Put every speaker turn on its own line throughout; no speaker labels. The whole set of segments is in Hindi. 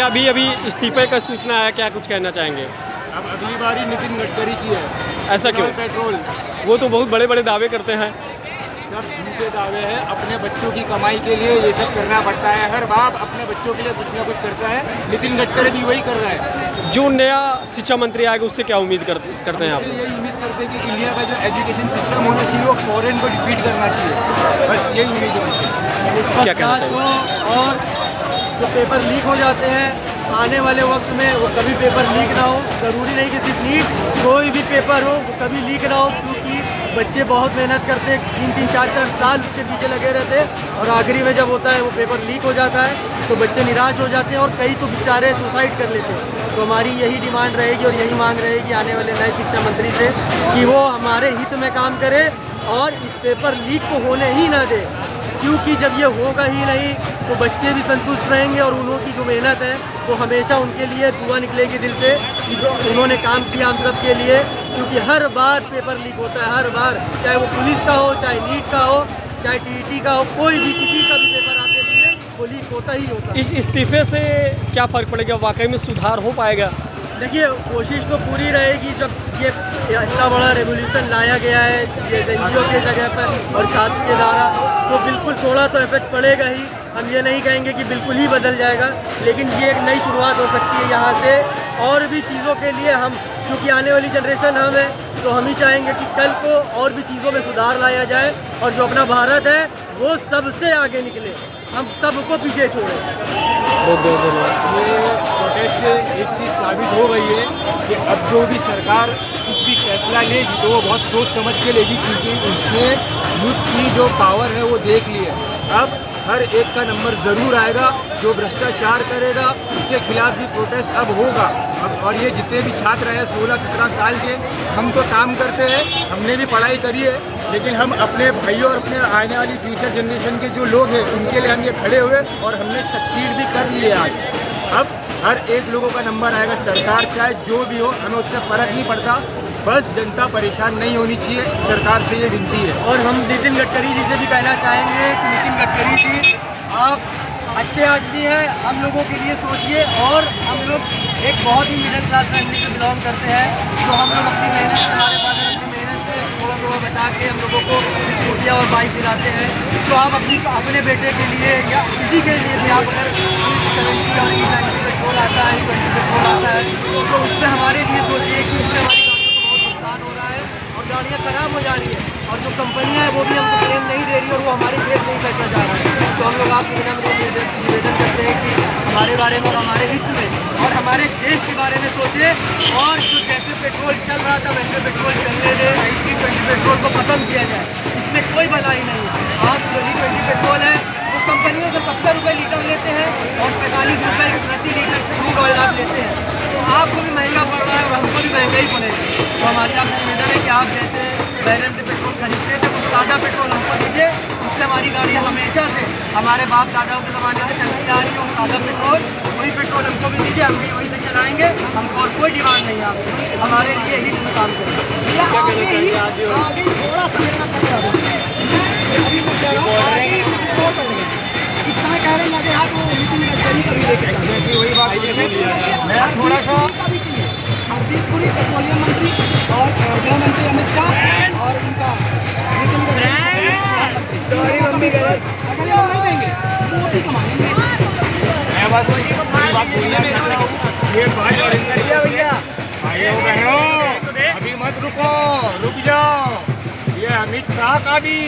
अभी अभी इस्तीफे का सूचना है, क्या कुछ कहना चाहेंगे?
अब अगली बारी नितिन गडकरी की है।
ऐसा क्यों?
पेट्रोल,
वो तो बहुत बड़े बड़े दावे करते हैं।
सब झूठे दावे हैं। अपने बच्चों की कमाई के लिए ये सब करना पड़ता है। हर बाप अपने बच्चों के लिए कुछ ना कुछ करता है। नितिन गडकरी भी वही कर रहा है।
जो नया शिक्षा मंत्री आएगा उससे क्या उम्मीद करते हैं आप?
इससे यही उम्मीद करते हैं कि इंडिया का जो एजुकेशन सिस्टम होना चाहिए वो फॉरेन को डिफीट करना चाहिए। बस यही उम्मीद है मुझे।
क्या कहना चाहिए?
और जो पेपर लीक हो जाते हैं आने वाले वक्त में वो कभी पेपर लीक ना हो। ज़रूरी नहीं कि सिर्फ नीट, कोई भी पेपर हो वो कभी लीक ना हो, क्योंकि बच्चे बहुत मेहनत करते हैं, 3-3, 4-4 साल उसके पीछे लगे रहते हैं और आखिरी में जब होता है वो पेपर लीक हो जाता है तो बच्चे निराश हो जाते हैं और कई तो बेचारे सुसाइड कर लेते हैं। तो हमारी यही डिमांड रहेगी और यही मांग रहेगी आने वाले नए शिक्षा मंत्री से कि वो हमारे हित में काम करे और इस पेपर लीक को होने ही ना दे, क्योंकि जब ये होगा ही नहीं तो बच्चे भी संतुष्ट रहेंगे और उन्होंने की जो मेहनत है वो हमेशा उनके लिए दुआ निकलेगी दिल से कि जो उन्होंने काम किया हम सब के लिए। क्योंकि हर बार पेपर लीक होता है, हर बार, चाहे वो पुलिस का हो, चाहे नीट का हो, चाहे टीईटी का हो, कोई भी किसी का भी पेपर आप देखिए वो लीक होता ही होता है।
इस इस्तीफे से क्या फ़र्क पड़ेगा? वाकई में सुधार हो पाएगा?
देखिए, कोशिश तो पूरी रहेगी। जब ये इतना बड़ा रेवोल्यूशन लाया गया है ये एनजीओ के जगह पर और छात्र के द्वारा, तो बिल्कुल थोड़ा तो इफेक्ट पड़ेगा ही। हम ये नहीं कहेंगे कि बिल्कुल ही बदल जाएगा, लेकिन ये एक नई शुरुआत हो सकती है यहाँ से। और भी चीज़ों के लिए हम, क्योंकि आने वाली जनरेशन हम है, तो हम ही चाहेंगे कि कल को और भी चीज़ों में सुधार लाया जाए और जो अपना भारत है वो सबसे आगे निकले, हम सबको पीछे छोड़ें।
बहुत बहुत धन्यवाद।
ये प्रोटेस्ट से एक चीज़ साबित हो गई है कि अब जो भी सरकार कुछ भी फैसला लेगी तो वो बहुत सोच समझ के लेगी, क्योंकि उसने यूथ की जो पावर है वो देख ली है। अब हर एक का नंबर ज़रूर आएगा। जो भ्रष्टाचार करेगा उसके खिलाफ भी प्रोटेस्ट अब होगा। अब और ये जितने भी छात्र हैं 16-17 साल के, हम तो काम करते हैं, हमने भी पढ़ाई करी है, लेकिन हम अपने भाइयों और अपने आने वाली फ्यूचर जनरेशन के जो लोग हैं उनके लिए हम ये खड़े हुए और हमने सक्सीड भी कर लिए आज। अब हर एक लोगों का नंबर आएगा। सरकार चाहे जो भी हो, हमें उससे फ़र्क नहीं पड़ता, बस जनता परेशान नहीं होनी चाहिए। सरकार से ये विनती है।
और हम नितिन गडकरी जी से भी कहना चाहेंगे कि नितिन गडकरी जी, आप अच्छे आदमी हैं, हम लोगों के लिए सोचिए। और हम लोग एक बहुत ही मिडिल क्लास फैमिली से बिलोंग करते हैं, तो हम लोग अपनी मेहनत से, हमारे फादर अपनी मेहनत से थोड़ा थोड़ा बचा के हम लोगों को स्कूटियाँ और बाइक दिलाते हैं। तो आप अपने बेटे के लिए या किसी के लिए भी आप अगर 70 और 90 पेट्रोल आता है, 20 पेट्रोल आता है, तो उससे हमारे लिए सोचिए कि उससे हमारी हो रहा है और गाड़ियाँ खराब हो जा रही है और जो कंपनियाँ हैं वो भी हमको क्लेम नहीं दे रही और वो हमारे खेत नहीं पैसा जा रहा है। तो हम लोग आपसे निवेदन करते हैं कि हमारे बारे में और हमारे हित में और हमारे देश के बारे में सोचे। और जो जैसे पेट्रोल चल रहा था वैसे पेट्रोल चलने दें, 20 पेट्रोल को ख़त्म किया जाए, इसमें कोई भलाई नहीं है। आप जो 20 पेट्रोल है वो कंपनियों से 70 रुपये लीटर लेते हैं और 45 रुपये प्रति लीटर क्रूड ऑयल आप लेते हैं, तो आपको भी महंगा पड़ रहा है और हमको भी महंगा ही पड़ेगा। तो हमारी आपसे निवेदन है कि आप जैसे बैरन से पेट्रोल खरीदते थे कुछ ताज़ा पेट्रोल हमको दीजिए, उससे हमारी गाड़ियाँ हमेशा से हमारे बाप दादाओं के ज़माने से चलती आ रही है। ताज़ा पेट्रोल, वही पेट्रोल हमको भी दीजिए, हम भी वही से चलाएँगे। हमको और कोई डिमांड नहीं है आपसे, हमारे लिए हित में काम करें।
आगे थोड़ा सा मेरा इस समय कह रहे हैं लगे हाथ वो नितिन गडकरी कभी लेके चले।
वही बात मैं थोड़ा सा
हरदीप पुरी पेट्रोलियम मंत्री और गृह मंत्री अमित शाह और उनका नितिन गडकरी अगर ये लोग नहीं देंगे मोदी कमाएंगे।
मैं बस बात बोलना चाहता हूँ। ये भाई और भैया भाइयों बहनों, अभी मत रुक जाओ। ये अमित शाह का भी,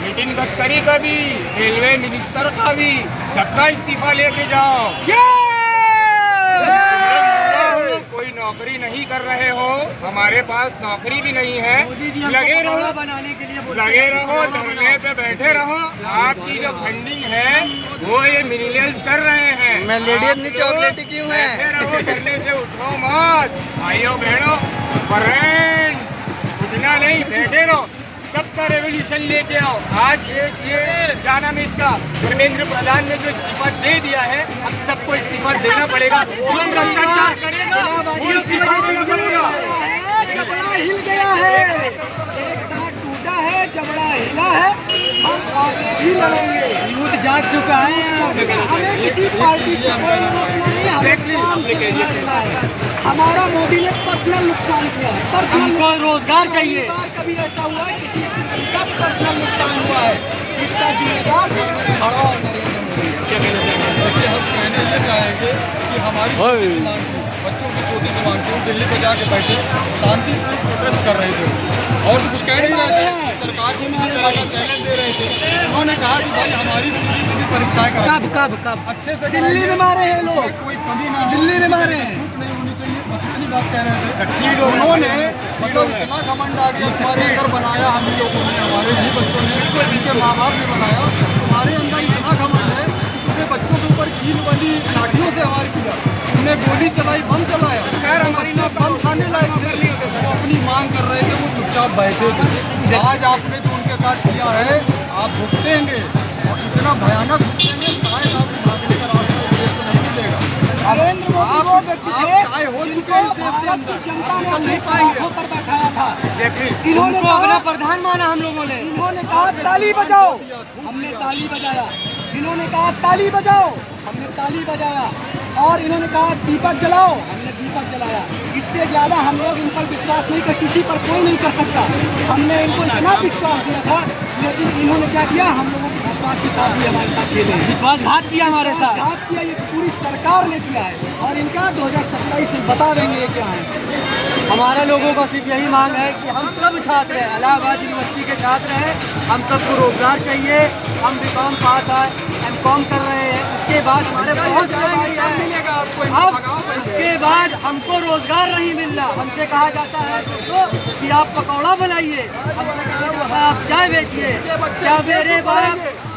नितिन गडकरी का भी, रेलवे मिनिस्टर का भी, सबका इस्तीफा लेके जाओ। कोई नौकरी नहीं कर रहे हो, हमारे पास नौकरी भी नहीं है, लगे रहो
बनाने के लिए
लगे रहो, धरने पे बैठे रहो। आपकी जो फंडिंग है वो ये मिलेनियल्स कर रहे हैं।
मैं लेडी अपनी चॉकलेट क्यों है?
बैठे रहो, धरने से उठो मत। भाइयों बहनों, फ्रेंड्स, उठना नहीं, बैठे रहो। सबका रेवोल्यूशन लेके आओ। आज एक ये क्या नाम है इसका, धर्मेंद्र प्रधान ने जो इस्तीफा दे दिया है, अब सबको इस्तीफा देना पड़ेगा। जो भ्रष्टाचार करेगा वो इस्तीफा देना पड़ेगा।
जबड़ा हिल गया है, एक दांत टूटा है, जबड़ा हिला है, हम आगे भी लड़ेंगे।
जाग चुका है।
हमें किसी पार्टी से कोई लेना देना नहीं है, हमें काम से लेना देना है। हमारा मोदी ने पर्सनल नुकसान किया है, पर्सनल
हमको रोजगार चाहिए।
कभी ऐसा हुआ है किसी स्टूडेंट का पर्सनल नुकसान हुआ है, इसका जिम्मेदार खड़ा और नरेंद्र मोदी।
क्या कहना चाहेंगे?
हम कहना ये चाहेंगे कि हमारी छोटी सी मांग थी, बच्चों की छोटी सी मांग थी, वो दिल्ली पे जाके बैठे शांतिपूर्ण प्रोटेस्ट कर रहे थे और तो कुछ कह नहीं रहे थे, सरकार को किसी तरह का चैलेंज दे रहे थे। उन्होंने कहा कि भाई हमारी सीधी सीधी परीक्षाएं करा,
कब
अच्छे से
दिल्ली में मारे हैं लोग,
इसमें कोई कमी ना हो,
दिल्ली में मारे हैं।
छूट नहीं होनी चाहिए, बस इतनी बात कह रहे थे। उन्होंने मतलब इतना घमंड आ गया, हमारे अंदर बनाया हम ही लोगों ने, हमारे भी बच्चों ने, उनके माँ बाप ने बनाया। हमारे अंदर इतना घमंड है कि तुमने बच्चों के ऊपर कील वाली लाठियों से वार किया, तुमने गोली चलाई, बम चलाया, खैर हमारी ना बम खाने लायक थे, वो अपनी मांग कर रहे थे, वो चुपचाप बैठे थे। आज आपने जो उनके साथ किया है, आप भुगतेंगे और इतना भयानक भुगतेंगे, शायद आप भागने का रास्ता इस देश से नहीं मिलेगा।
नरेंद्र मोदी वो व्यक्ति थे
चाहे हो चुके हैं इस देश के
भारत की
अंदर,
जनता ने
हम
अपने
नहीं पाएंगे।
आंखों पर बैठाया था। इन्होंने
उनको अपना प्रधान माना हम लोगों ने।
इन्होंने कहा ताली बजाओ, हमने ताली बजाया। इन्होंने कहा ताली बजाओ, हमने ताली बजाया। और इन्होंने कहा दीपक जलाओ, हमने दीपक जलाया। इससे ज़्यादा हम लोग इन पर विश्वास नहीं कर, किसी पर कोई नहीं कर सकता। हमने इनको इतना विश्वास दिया था, लेकिन इन्होंने क्या किया, हम लोगों के विश्वास के साथ भी हमारे साथ खेले,
विश्वासघात किया हमारे साथ।
विश्वासघात किया, ये पूरी सरकार ने किया है। और इनका 2027 में बता देंगे ये क्या है।
हमारे लोगों का सिर्फ यही मांग है कि हम सब छात्र हैं, इलाहाबाद यूनिवर्सिटी के छात्र हैं, हम सबको रोजगार चाहिए। हम बीकॉम पास है, एमकॉम कर रहे हैं, उसके बाद हमारे बहुत से भाई हैं। अब उसके बाद हमको रोजगार नहीं मिल रहा, हमसे कहा जाता है तो कि आप पकौड़ा बनाइए, हमसे कहा जाता है आप चाय बेचिए। क्या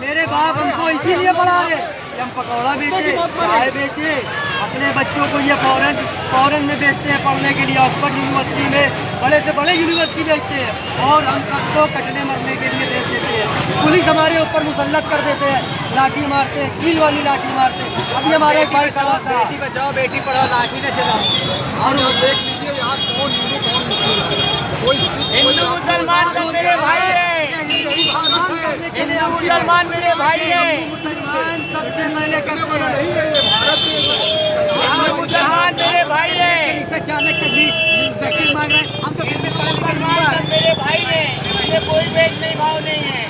मेरे बाप हमको इसीलिए पढ़ा रहे कि हम पकौड़ा बेचे, चाय बेचे, अपने बच्चों को ये फॉरेन में भेजते हैं पढ़ने के लिए, ऑक्सफोर्ड यूनिवर्सिटी में, बड़े से बड़े यूनिवर्सिटी भेजते हैं और हम सबको कटने मरने के लिए भेज देते हैं। पुलिस हमारे ऊपर मुसल्लत कर देते हैं, लाठी मारते हैं, कील वाली लाठी मारते हैं। अभी हमारे एक भाई खड़ा था, बेटी बचाओ बेटी पढ़ाओ, लाठी न चलाओ।
और आप देख लीजिए यहाँ कौन हिंदू कौन मुस्लिम है, कोई
हिंदू मुसलमान तो मेरे भाई है, मुसलमान मेरे भाई है, मुसलमान सबसे पहले करते हैं,
नहीं है ये भारत में।
मुसलमान मेरे भाई है, अचानक कभी मांग रहे हैं, हम तो मेरे भाई है, इससे कोई भेद नहीं भाव नहीं है।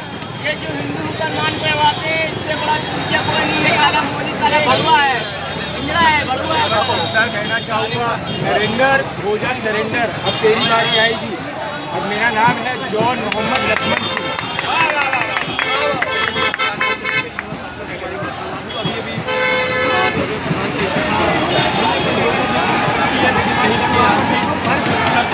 ये जो हिंदू मुसलमान पे आते हैं, इससे बड़ा चूतिया कोई नहीं है। मोदी साला भड़ुआ है, इंदिरा है, भड़ुआ है।
कहना चाहूँगा नरेंद्र हो जा सरेंडर, अब तेरी बारी आएगी। अब मेरा नाम है जॉन मोहम्मद लक्ष्मण सिंह।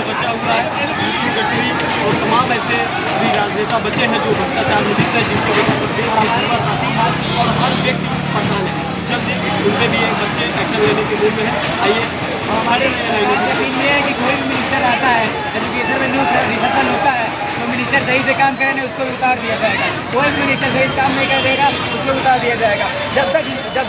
बचा हुआ है नितिन गडकरी और तमाम ऐसे भी राजनेता बचे हैं जो भ्रष्टाचार में लिप्त है, जिनकी वजह से देश में जीवा साथी है और हर व्यक्ति परेशान है। जल्दी उनपे भी एक बच्चे एक्शन लेने के मूड में है। आइए हमारे
ये है कि कोई भी मिनिस्टर आता है, एजुकेशन में रिसर्चल होता है, तो मिनिस्टर सही से काम करे नहीं उसको भी उतार दिया जाएगा। कोई भी मिनिस्टर सही से काम नहीं कर देगा उसको उतार दिया जाएगा। जब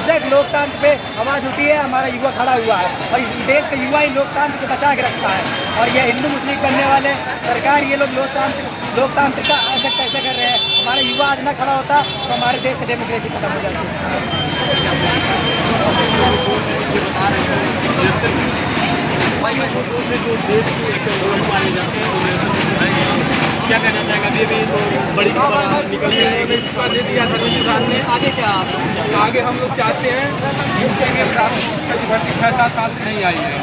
तक लोकतंत्र पे आवाज़ उठी है, हमारा युवा खड़ा हुआ है और इस देश का युवा ही लोकतंत्र को बचा के रखता है। और ये हिंदू मुस्लिम करने वाले सरकार ये लोग लोकतंत्र का ऐसे कैसे कर रहे हैं। हमारा युवा आज ना खड़ा होता तो हमारे देश से डेमोक्रेसी खत्म हो जाती है।
से जो देश की एक गौरव माने जाते हैं उन्हें क्या कहना चाहेगा? अभी भी तो बड़ी खबर निकल रही है, दे दिया धर्मेंद्र प्रधान ने। आगे क्या आप
आगे हम लोग चाहते हैं यूपी के भर्ती 6-7 साल से नहीं आई है,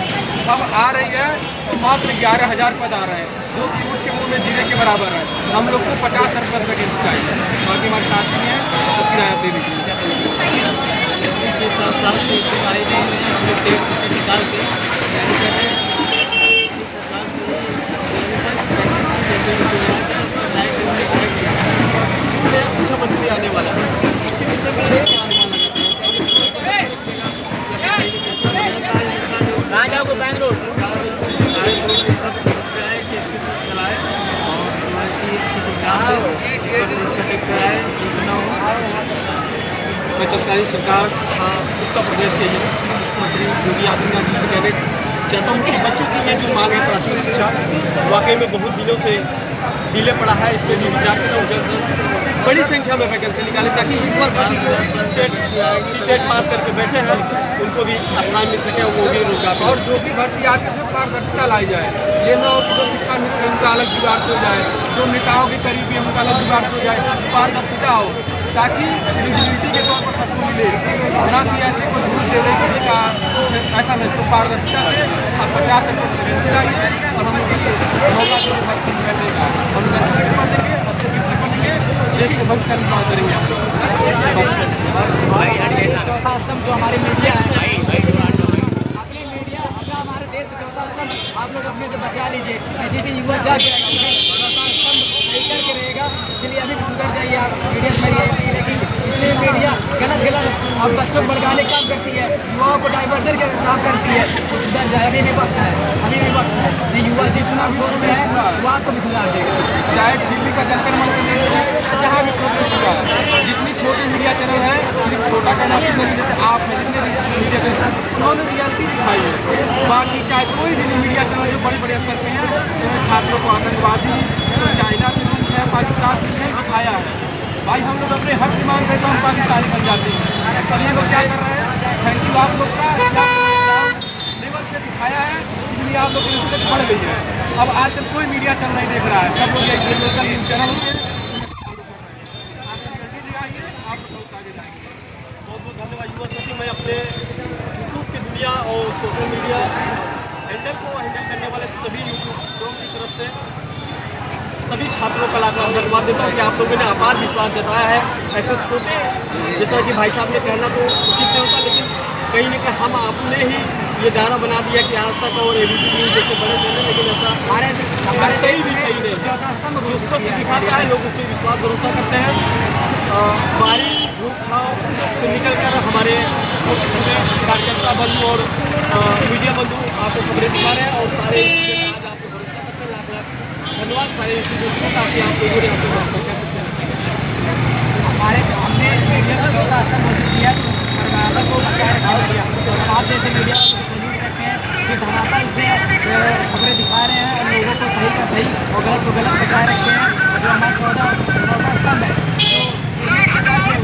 अब आ रही है तो मात्र 11,000 पद आ रहे हैं, जो कि ऊँट के मुँह में जीरे के बराबर है। हम लोग को 50 अरब वैकेंसी चाहिए, बाकी हमारे साथी हैं तो किराया दे दीजिए।
6-7 साल से आए नहीं हैं, निकाल के तैयारी कर रहे हैं। शिक्षा मंत्री आने वाला है, उसके विषय में कहाँ जाओगे? बैंगलोर मैं तत्कालीन सरकार उत्तर प्रदेश के यशस्वी मुख्यमंत्री योगी आदित्यनाथ जी से कहने चाहता हूँ कि बच्चों की ये जो मांग है प्राथमिक शिक्षा वाकई में बहुत दिनों से ढीले पड़ा है, इस पर भी विचार करना जल्द से बड़ी संख्या में वैकेंसी निकालें ताकि युवा साथी जो सीटेट पास करके बैठे हैं उनको भी स्थान मिल सके, वो भी रोजगार
और जो भी भर्ती आती है उसमें पारदर्शिता लाई जाए। ये न हो कि जो शिक्षा नीति है उनका अलग जुगाड़ हो जाए, जो नेताओं के करीबी है उनका अलग जुगाड़ हो जाए, पारदर्शिता हो ताकि एलिजिबिलिटी के तौर पर सबको मिले, ना कि ऐसे कोई घूस दे दे किसी का कुछ ऐसा नहीं। तो पारदर्शिता से आप 50% वैकेंसी लाइए और हम लोग मौका जो भर्ती करने का हम लोग अच्छे शिक्षक बनेंगे, अच्छे शिक्षक बनेंगे, देश को भविष्य का निर्माण करेंगे हम लोग।
चौथा स्तंभ जो हमारी मीडिया है, अपनी मीडिया अपना हमारे देश का चौथा स्तंभ आप लोग अपने से बचा लीजिए। यदि युवा जाग जाएगा चौथा स्तंभ सही करके रहेगा, इसलिए अभी भी सुधर जाइए आप मीडिया में रहिए। लेकिन इसलिए मीडिया गलत और बच्चों को भड़काने का काम करती है, युवाओं को डाइवर्जन का काम करती है, वो सुधर जाए। अभी भी वक्त है, अभी भी वक्त है। ये युवा जितना ग्रोथ में है वो आपको भी सुधार देगा।
चाहे दिल्ली का जंतर मंतर ले लीजिए, जहाँ भी प्रोग्रेस हुआ है, जितनी छोटी मीडिया चैनल है, सिर्फ छोटा कहना चाहिए नहीं, जैसे आप हैं जितने मीडिया चैनल हैं उन्होंने रियलिटी दिखाई है। बाकी चाहे कोई भी मीडिया चैनल जो बड़े बड़े स्तर पे हैं, उन्होंने छात्रों को आतंकवादी चाइना से लिंक है, पाकिस्तान से नहीं दिखाया है। भाई हम लोग अपने हक की मांग रहे तो हम पाकिस्तानी बन जाते हैं। और ये लोग क्या कर रहे हैं, थैंक यू आप लोग का लेवल से दिखाया है, इसलिए आप लोग की रिस्पेक्ट बढ़ गई है। अब आजकल कोई मीडिया चैनल नहीं देख रहा है, सब लोग ये लोकल न्यूज़ चैनल होते हैं।
बहुत बहुत धन्यवाद युवा साथी। मैं अपने यूट्यूब की दुनिया और सोशल मीडिया हैंडल करने वाले सभी यूट्यूबरों की तरफ से सभी छात्रों का लाख धन्यवाद देता हूँ कि आप लोगों ने अपार विश्वास जताया है। ऐसे छोटे जैसा कि भाई साहब ने कहना तो उचित नहीं होता, लेकिन कहीं ना कहीं हम आपने ही ये दायरा बना दिया कि आज तक और एबीपी न्यूज़ जैसे बड़े चैनल, लेकिन ऐसा हमारे कहीं भी सही नहीं। जो सत्य दिखाता है लोग उस पर विश्वास भरोसा करते हैं। बारिश धूप छाँव से निकल कर हमारे छोटे छोटे कार्यकर्ता बंधु और मीडिया बंधु आपको खबरें दिखा रहे हैं और सारे आज आपको भरोसा करते हैं। लाख लाख धन्यवाद सारे इंस्टीट्यूट को, ताकि आप लोगों ने आपको
हमने मीडिया को चौथा स्तंभ घोषित किया तो धरातल को बचाए रखा गया। आप जैसे मीडिया सैल्यूट करते हैं कि धरातल से खबरें दिखा रहे हैं और लोगों को सही का सही और गलत को गलत बचाए रखते हैं। जो हमारा चौथा स्तंभ है, तो